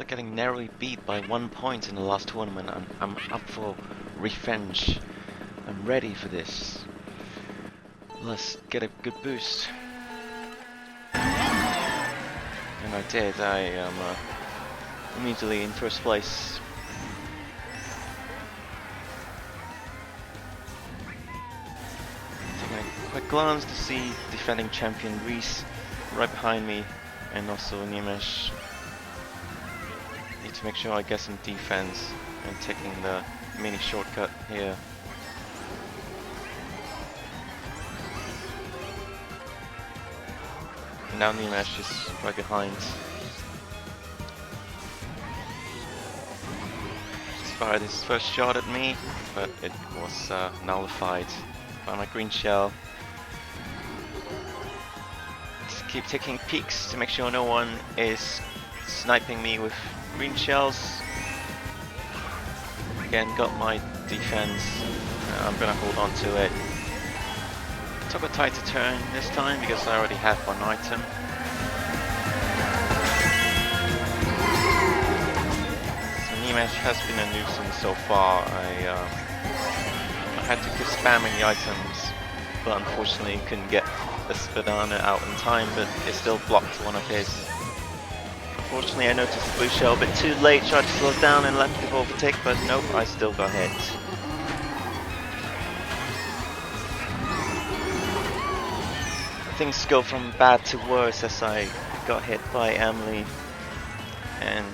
After getting narrowly beat by 1 point in the last tournament, I'm up for revenge. I'm ready for this. Let's get a good boost. And I did. I am immediately in first place. Taking a quick glance to see defending champion Reese right behind me, and also Nimesh. Need to make sure I get some defense and taking the mini shortcut here. Now Nimesh is right behind. He's fired his first shot at me, but it was nullified by my green shell. Just keep taking peeks to make sure no one is sniping me with green shells. Again, got my defense. I'm gonna hold on to it. Took a tighter turn this time because I already have one item. So Nimesh has been a nuisance so far. I had to keep spamming the items, but unfortunately couldn't get this banana out in time, but it still blocked one of his. Unfortunately I noticed the blue shell a bit too late, tried to slow down and let people overtake, but nope, I still got hit. Things go from bad to worse as I got hit by Emily, and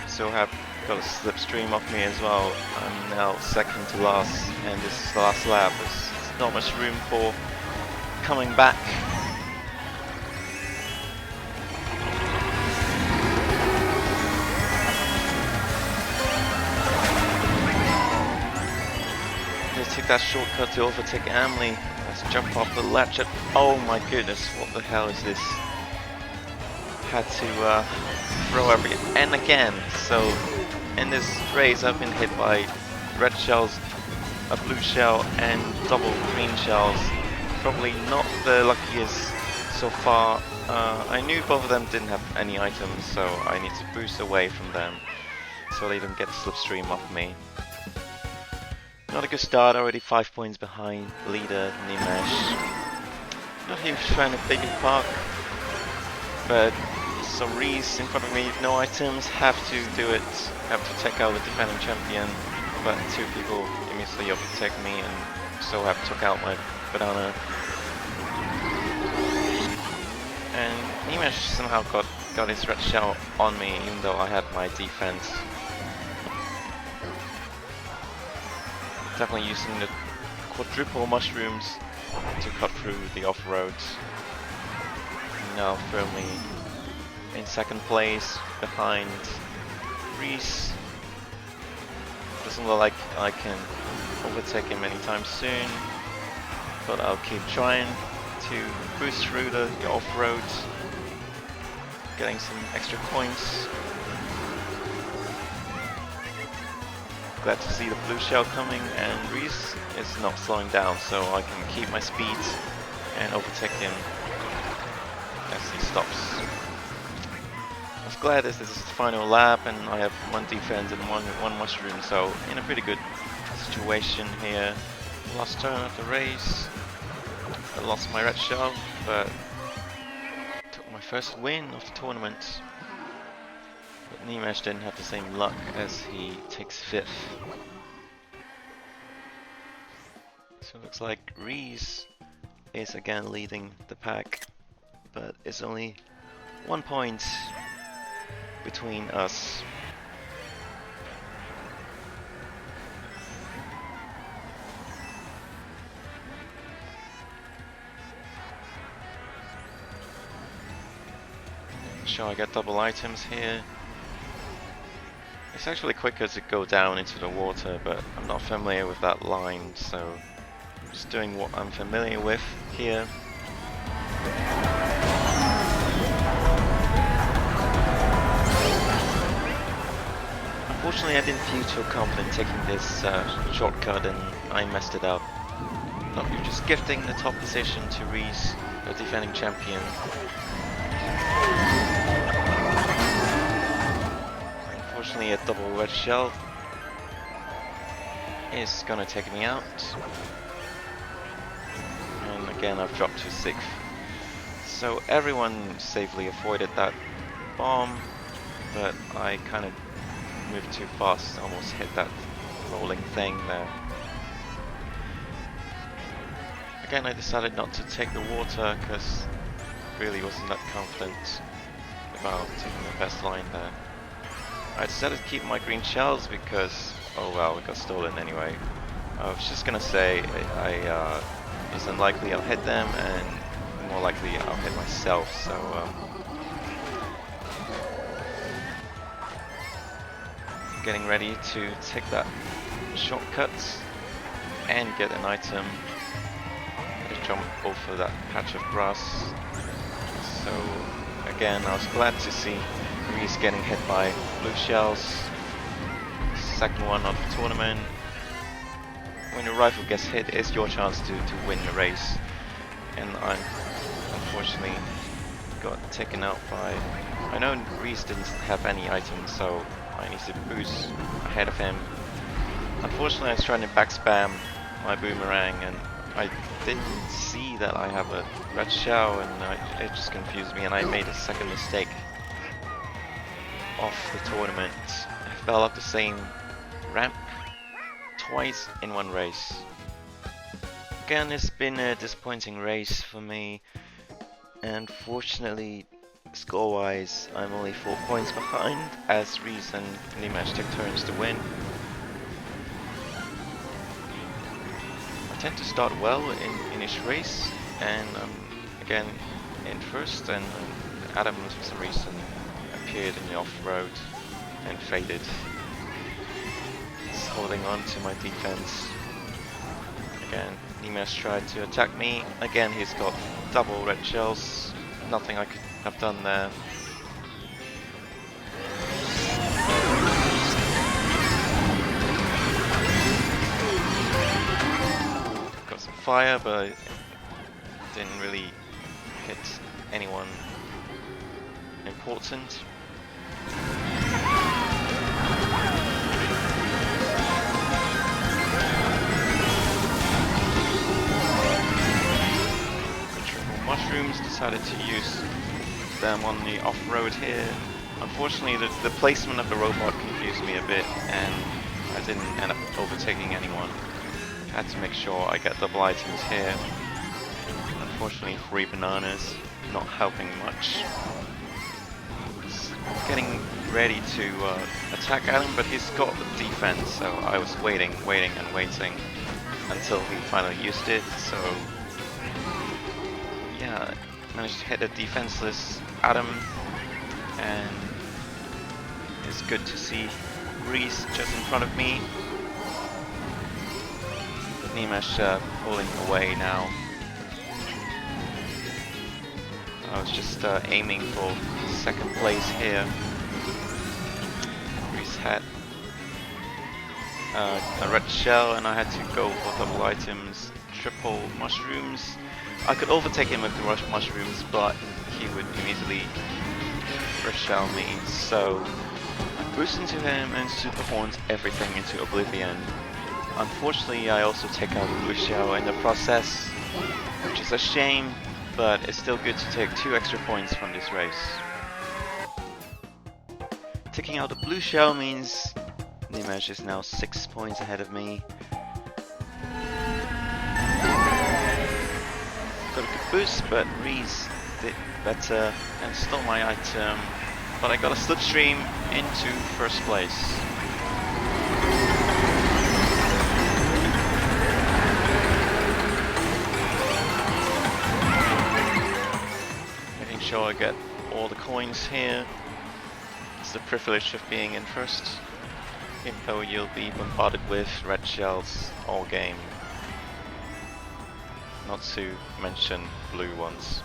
so have got a slipstream off me as well. I'm now second to last, and this is the last lap. There's not much room for coming back. Just took that shortcut to overtake Emily. Let's jump off the ledge. Oh my goodness, what the hell is this? Had to throw and again. So in this race I've been hit by red shells, a blue shell and double green shells. Probably not the luckiest so far. I knew both of them didn't have any items, so I need to boost away from them so they don't get the slipstream off me. Not a good start, already 5 points behind leader Nimesh. Not a huge fan of Baby Park, but some Reese in front of me, no items, have to do it, have to take out the defending champion, but two people immediately overtake me and so have took out my banana. And Nimesh somehow got his red shell on me even though I had my defense. Definitely using the quadruple mushrooms to cut through the off-road. Now firmly in second place behind Reese. Doesn't look like I can overtake him anytime soon, but I'll keep trying to boost through the off-road, getting some extra points. Glad to see the blue shell coming, and Reese is not slowing down, so I can keep my speed and overtake him as he stops. I was glad this is the final lap and I have one defense and one mushroom, so in a pretty good situation here. Last turn of the race, I lost my red shell, but took my first win of the tournament. But Nimesh didn't have the same luck as he takes 5th. So it looks like Reese is again leading the pack, but it's only 1 point between us. Sure, I get double items here. It's actually quicker to go down into the water, but I'm not familiar with that line, so I'm just doing what I'm familiar with here. Unfortunately, I didn't feel too confident taking this shortcut and I messed it up. Not just gifting the top position to Reese, the defending champion. Unfortunately, a double red shell is gonna take me out. And again, I've dropped to 6th. So everyone safely avoided that bomb, but I kind of moved too fast, almost hit that rolling thing there. Again, I decided not to take the water because I really wasn't that confident about taking the best line there. I decided to keep my green shells because, oh well, it got stolen anyway. I was just gonna say it's unlikely I'll hit them, and more likely I'll hit myself. So getting ready to take that shortcut and get an item. I jump over that patch of grass. So again, I was glad to see Reese getting hit by blue shells. Second one of the tournament. When your rifle gets hit, it's your chance to win the race. And I unfortunately got taken out by... I know Reese didn't have any items, so I need to boost ahead of him. Unfortunately, I was trying to back spam my boomerang, and I didn't see that I have a red shell, and it just confused me, and I made a second mistake off the tournament. I fell off the same ramp twice in one race. Again, it's been a disappointing race for me, and fortunately, score-wise, I'm only 4 points behind, as Reese and Nimesh took turns to win. I tend to start well in each race, and again in first, and Adam for some reason appeared in the off-road and faded. He's holding on to my defense. Again, Nimesh tried to attack me. Again, he's got double red shells. Nothing I could have done there. Got some fire, but it didn't really hit anyone important. Mushrooms, decided to use them on the off-road here. Unfortunately, the placement of the robot confused me a bit, and I didn't end up overtaking anyone. Had to make sure I get double items here. Unfortunately, 3 bananas, not helping much. Getting ready to attack Adam, but he's got the defense, so I was waiting until he finally used it. So yeah, managed to hit a defenseless Adam, and it's good to see Reese just in front of me. Nimesh pulling away now. I was just aiming for second place here. Reese had a red shell, and I had to go for double items, triple mushrooms. I could overtake him with the rush mushrooms, but he would immediately red shell me. So I boost into him and super horns everything into oblivion. Unfortunately, I also take out the blue shell in the process, which is a shame, but it's still good to take 2 extra points from this race. Taking out the blue shell means Nimesh is now 6 points ahead of me. Got a good boost, but Reese did better and stole my item, but I got a slipstream into first place. Making sure I get all the coins here. It's the privilege of being in first, even though you'll be bombarded with red shells all game. Not to mention blue ones.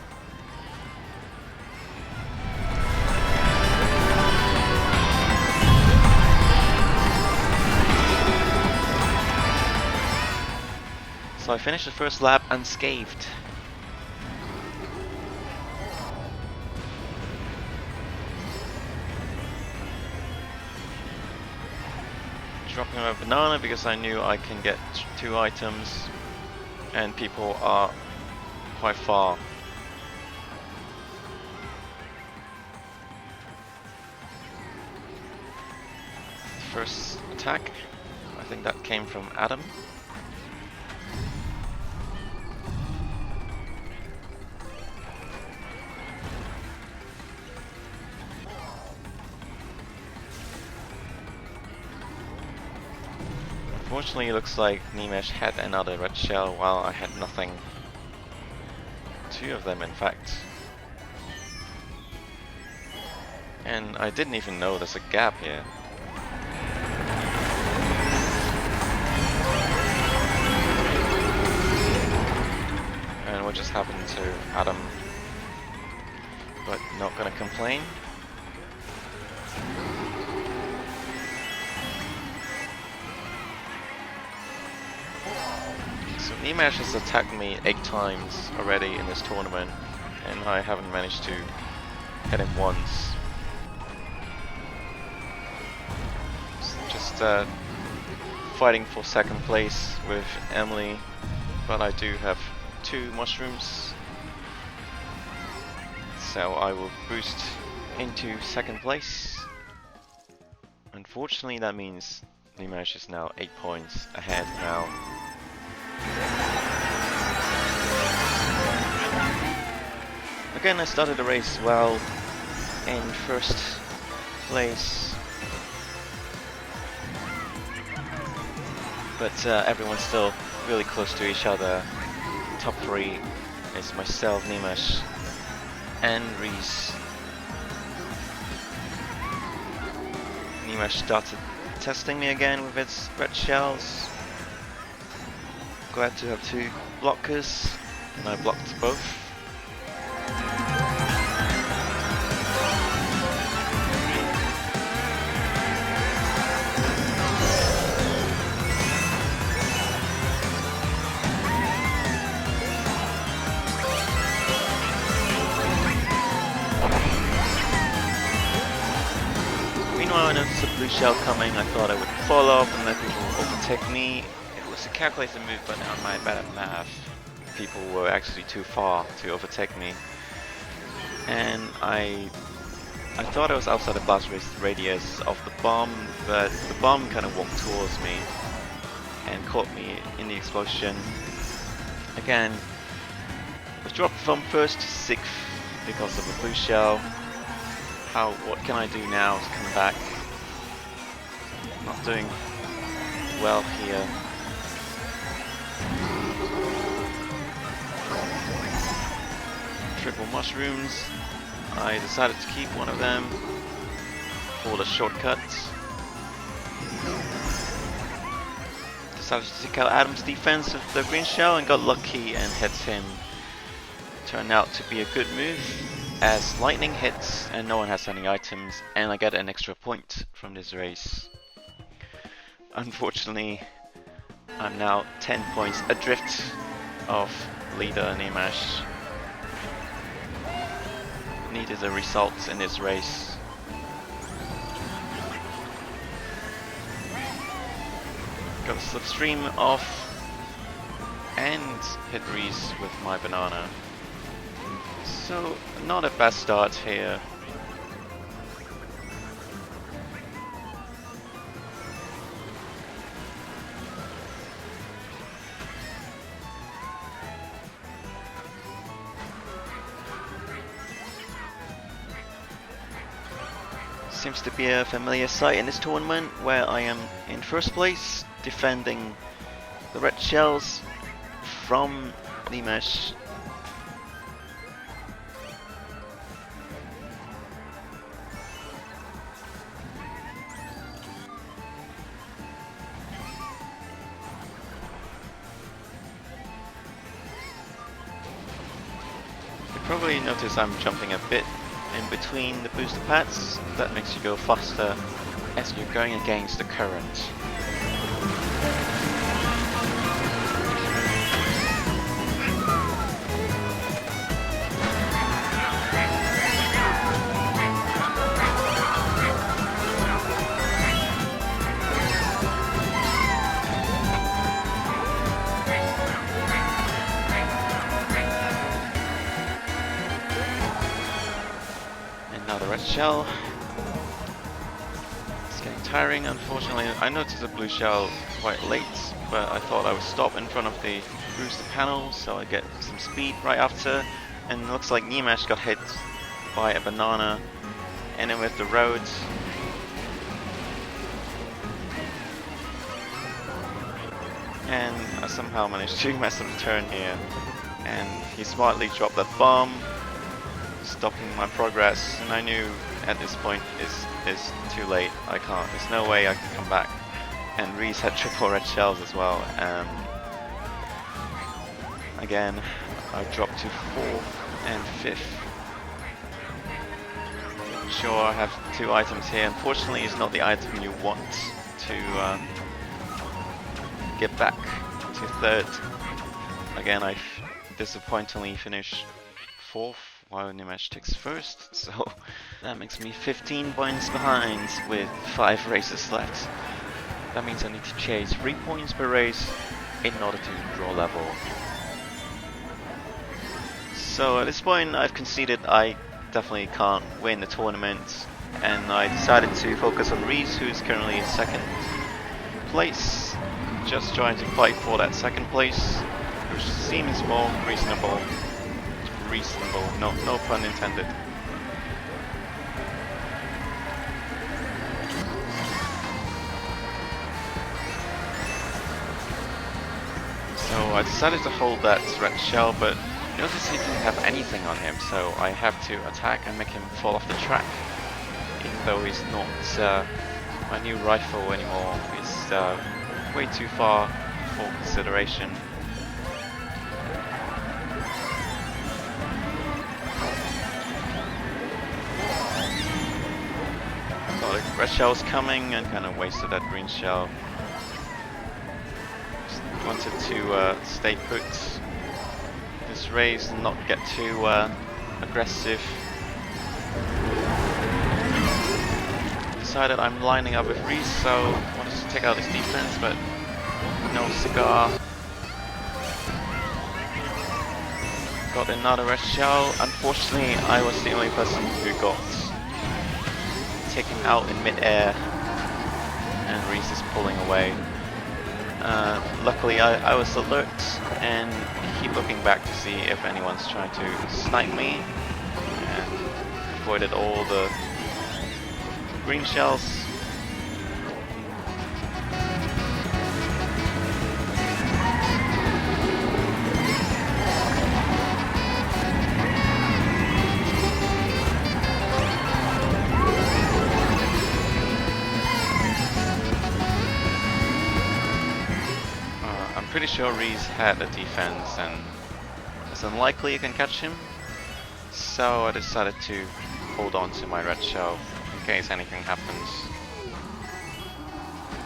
So I finished the first lap unscathed. dropping my banana because I knew I can get 2 items and people are quite far. First attack, I think that came from Adam. Unfortunately, it looks like Nimesh had another red shell while I had nothing. 2 of them, in fact. And I didn't even know there's a gap here. And what just happened to Adam? But not gonna complain. So Nimesh has attacked me 8 times already in this tournament, and I haven't managed to hit him once. Just fighting for second place with Emily, but I do have 2 mushrooms, so I will boost into second place. Unfortunately, that means Nimesh is now 8 points ahead now. Again, I started the race well in first place, but everyone's still really close to each other. Top 3 is myself, Nimesh, and Reese. Nimesh started testing me again with its red shells. Glad to have 2 blockers, and I blocked both. Meanwhile, I noticed a blue shell coming. I thought I would fall off and let people overtake me. It was a calculated move, but on my bad at math, people were actually too far to overtake me. And I thought I was outside the blast radius of the bomb, but the bomb kind of walked towards me and caught me in the explosion. Again, I was dropped from 1st to 6th because of the blue shell. What can I do now to come back? Not doing well here. Triple mushrooms. I decided to keep one of them for the shortcut. Decided to take out Adam's defense with the green shell and got lucky and hit him. Turned out to be a good move, as lightning hits and no one has any items, and I get an extra point from this race. Unfortunately, I'm now 10 points adrift of leader Nimesh. Needed a result in this race. Got a slipstream off and hit Reese with my banana. So, not a bad start here. Seems to be a familiar sight in this tournament, where I am in first place, defending the red shells from Nimesh. Probably notice I'm jumping a bit in between the booster pads. That makes you go faster as you're going against the current. shell. It's getting tiring, unfortunately. I noticed the blue shell quite late, but I thought I would stop in front of the booster panel so I get some speed right after. And it looks like Nimesh got hit by a banana in it with the road. And I somehow managed to mess up the turn here. And he smartly dropped that bomb, stopping my progress. And I knew at this point is too late. I can't. There's no way I can come back. And Reese had triple red shells as well. Again, I dropped to 4th and 5th. Sure, I have 2 items here. Unfortunately, it's not the item you want to get back to 3rd. Again, I disappointingly finished 4th while Nimesh takes 1st, so that makes me 15 points behind with 5 races left. That means I need to chase 3 points per race in order to draw level. So at this point I've conceded I definitely can't win the tournament, and I decided to focus on Reese, who's currently in 2nd place. Just trying to fight for that 2nd place, which seems more reasonable. No pun intended. So I decided to hold that red shell, but notice he didn't have anything on him, so I have to attack and make him fall off the track. Even though he's not my new rifle anymore, he's way too far for consideration. Thought a red shell was coming and kind of wasted that green shell. Just wanted to stay put this race and not get too aggressive. Decided I'm lining up with Reese, so I wanted to take out his defense, but no cigar. Got another red shell. Unfortunately, I was the only person who got taken out in mid-air, and Reese is pulling away. Luckily, I was alert and keep looking back to see if anyone's trying to snipe me, and avoided all the green shells. I'm pretty sure Reese had a defense and it's unlikely you can catch him, so I decided to hold on to my red shell in case anything happens.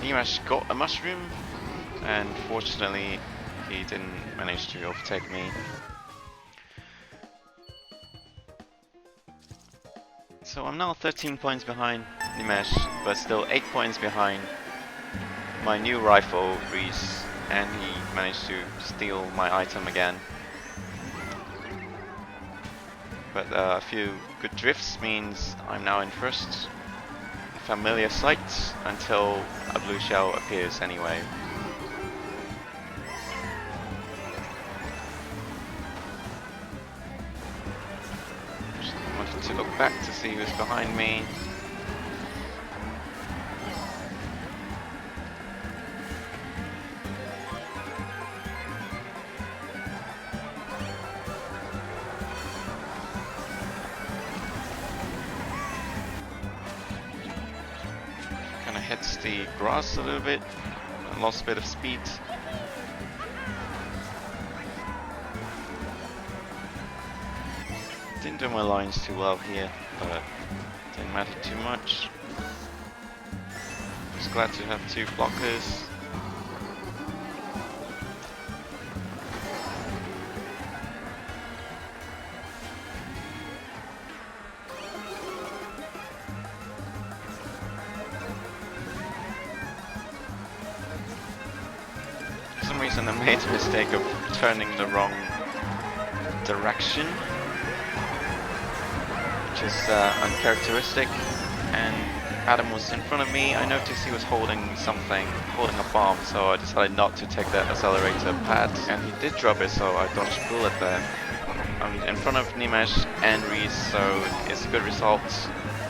Nimesh got a mushroom, and fortunately he didn't manage to overtake me. So I'm now 13 points behind Nimesh, but still 8 points behind my new rifle, Reese, and he managed to steal my item again. But a few good drifts means I'm now in first. Familiar sight until a blue shell appears anyway. Just wanted to look back to see who's behind me. Hits the grass a little bit and lost a bit of speed. Didn't do my lines too well here, but didn't matter too much. Just glad to have 2 blockers. For some reason I made the mistake of turning the wrong direction, which is uncharacteristic. And Adam was in front of me. I noticed he was holding something, holding a bomb, so I decided not to take that accelerator pad, and he did drop it, so I dodged a bullet there. I'm in front of Nimesh and Reese, so it's a good result.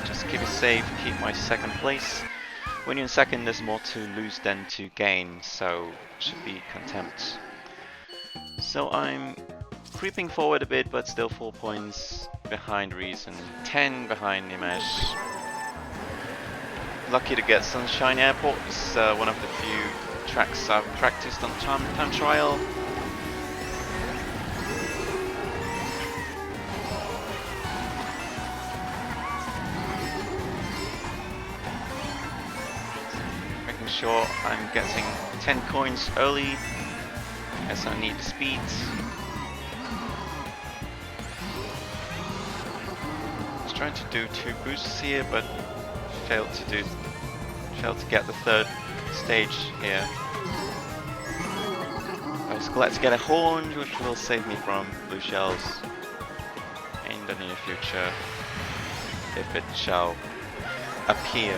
Just keep it safe, keep my second place. When you're in second, there's more to lose than to gain, so should be content. So I'm creeping forward a bit, but still 4 points behind Reese and 10 behind Nimesh. Lucky to get Sunshine Airport. It's one of the few tracks I've practiced on time trial. Making sure I'm getting 10 coins early, as I need the speed. I was trying to do 2 boosts here, but failed to get the third stage here. I was glad to get a horn, which will save me from blue shells in the near future, if it shall appear.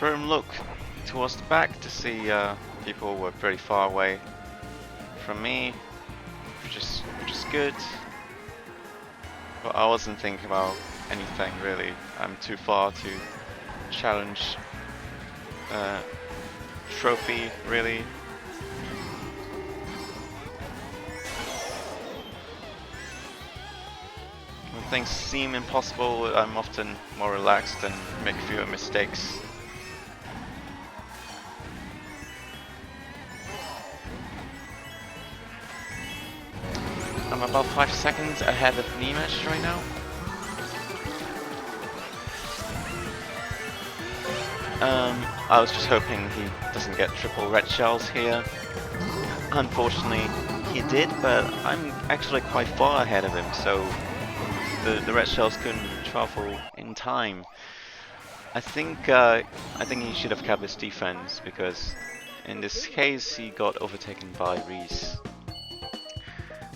Firm look towards the back to see people were pretty far away from me, which is good. But I wasn't thinking about anything really. I'm too far to challenge trophy really. When things seem impossible, I'm often more relaxed and make fewer mistakes. I'm about 5 seconds ahead of Nimesh right now. I was just hoping he doesn't get triple red shells here. Unfortunately, he did, but I'm actually quite far ahead of him, so the red shells couldn't travel in time. I think he should have kept his defense, because in this case he got overtaken by Reese.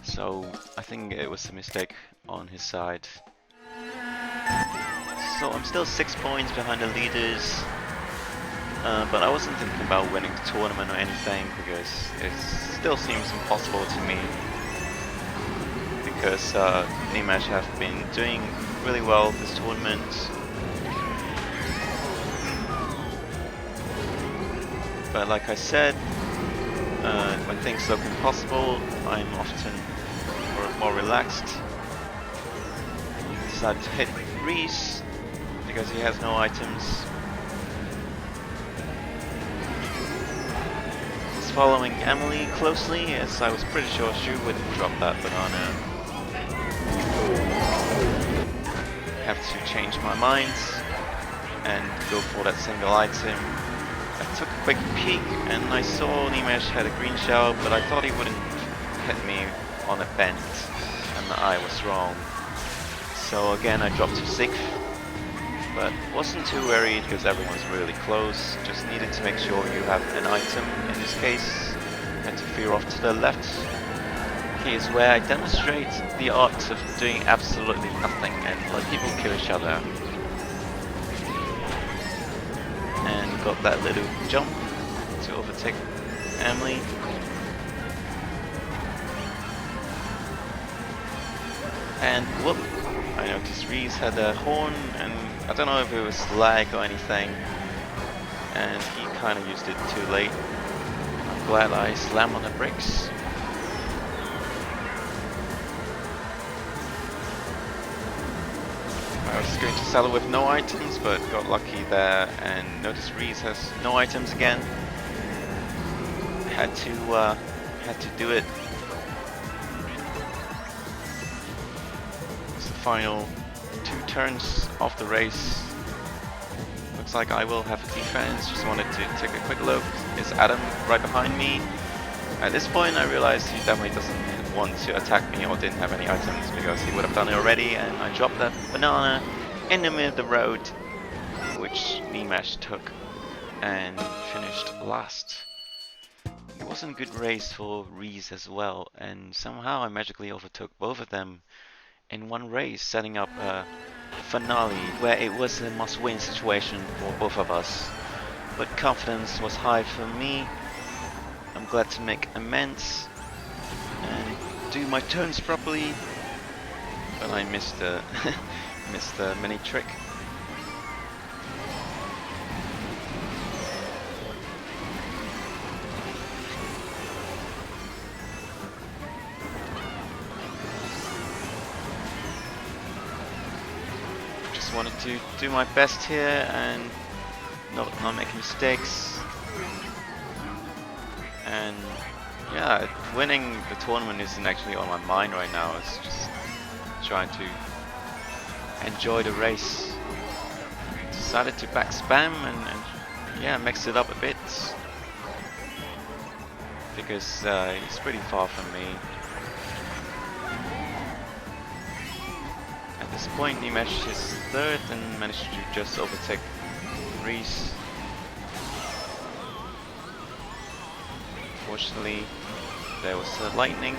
So I think it was a mistake on his side. So I'm still 6 points behind the leaders, but I wasn't thinking about winning the tournament or anything, because it still seems impossible to me. Because Nimesh have been doing really well this tournament. But like I said, when things look impossible, I'm often more relaxed. Decided to hit Reese because he has no items. He's following Emily closely, as I was pretty sure she wouldn't drop that banana. Have to change my mind and go for that single item. I took a quick peek and I saw Nimesh had a green shell, but I thought he wouldn't hit me on a bend, and I was wrong. So again I dropped to 6th, but wasn't too worried because everyone's really close. Just needed to make sure you have an item. In this case, had to veer off to the left. Here's where I demonstrate the art of doing absolutely nothing and let people kill each other. And got that little jump to overtake Emily. And whoop, I noticed Reese had a horn, and I don't know if it was lag or anything, and he kind of used it too late. I'm glad I slammed on the brakes. I was going to settle with no items, but got lucky there and noticed Reese has no items again. Had to do it. final 2 turns of the race. Looks like I will have a defense. Just wanted to take a quick look. Is Adam right behind me? At this point I realized he definitely doesn't want to attack me or didn't have any items, because he would have done it already, and I dropped that banana in the middle of the road, which Nimesh took and finished last. It wasn't a good race for Reese as well, and somehow I magically overtook both of them in one race, setting up a finale where it was a must-win situation for both of us. But confidence was high for me. I'm glad to make amends and do my turns properly, but I missed the missed the mini trick. Just wanted to do my best here and not make mistakes. And yeah, winning the tournament isn't actually on my mind right now. It's just trying to enjoy the race. Decided to back spam and yeah, mix it up a bit, because he's pretty far from me. At this point Nimesh is third and managed to just overtake Reese. Unfortunately, there was lightning.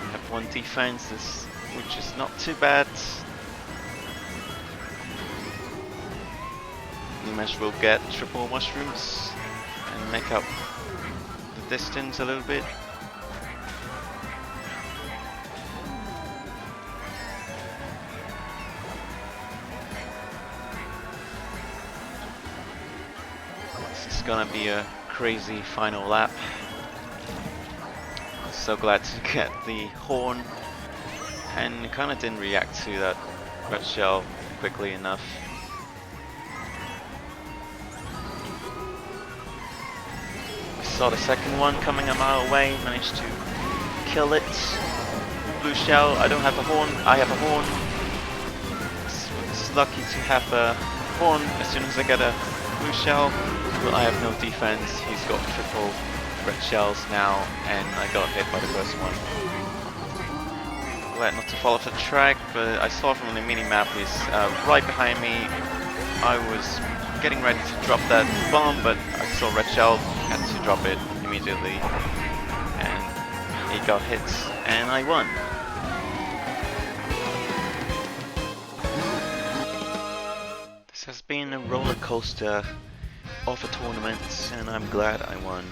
I have 1 defense, which is not too bad. Nimesh will get triple mushrooms and make up the distance a little bit. It's gonna be a crazy final lap. So glad to get the horn, and kinda didn't react to that red shell quickly enough. I saw the second one coming a mile away, managed to kill it. Blue shell, I don't have a horn, I have a horn. It's lucky to have a horn as soon as I get a blue shell. But I have no defense. He's got triple red shells now, and I got hit by the first one. Glad not to fall off the track, but I saw from the mini-map he's right behind me. I was getting ready to drop that bomb, but I saw red shell, had to drop it immediately, and he got hit, and I won. This has been a roller coaster of a tournament, and I'm glad I won.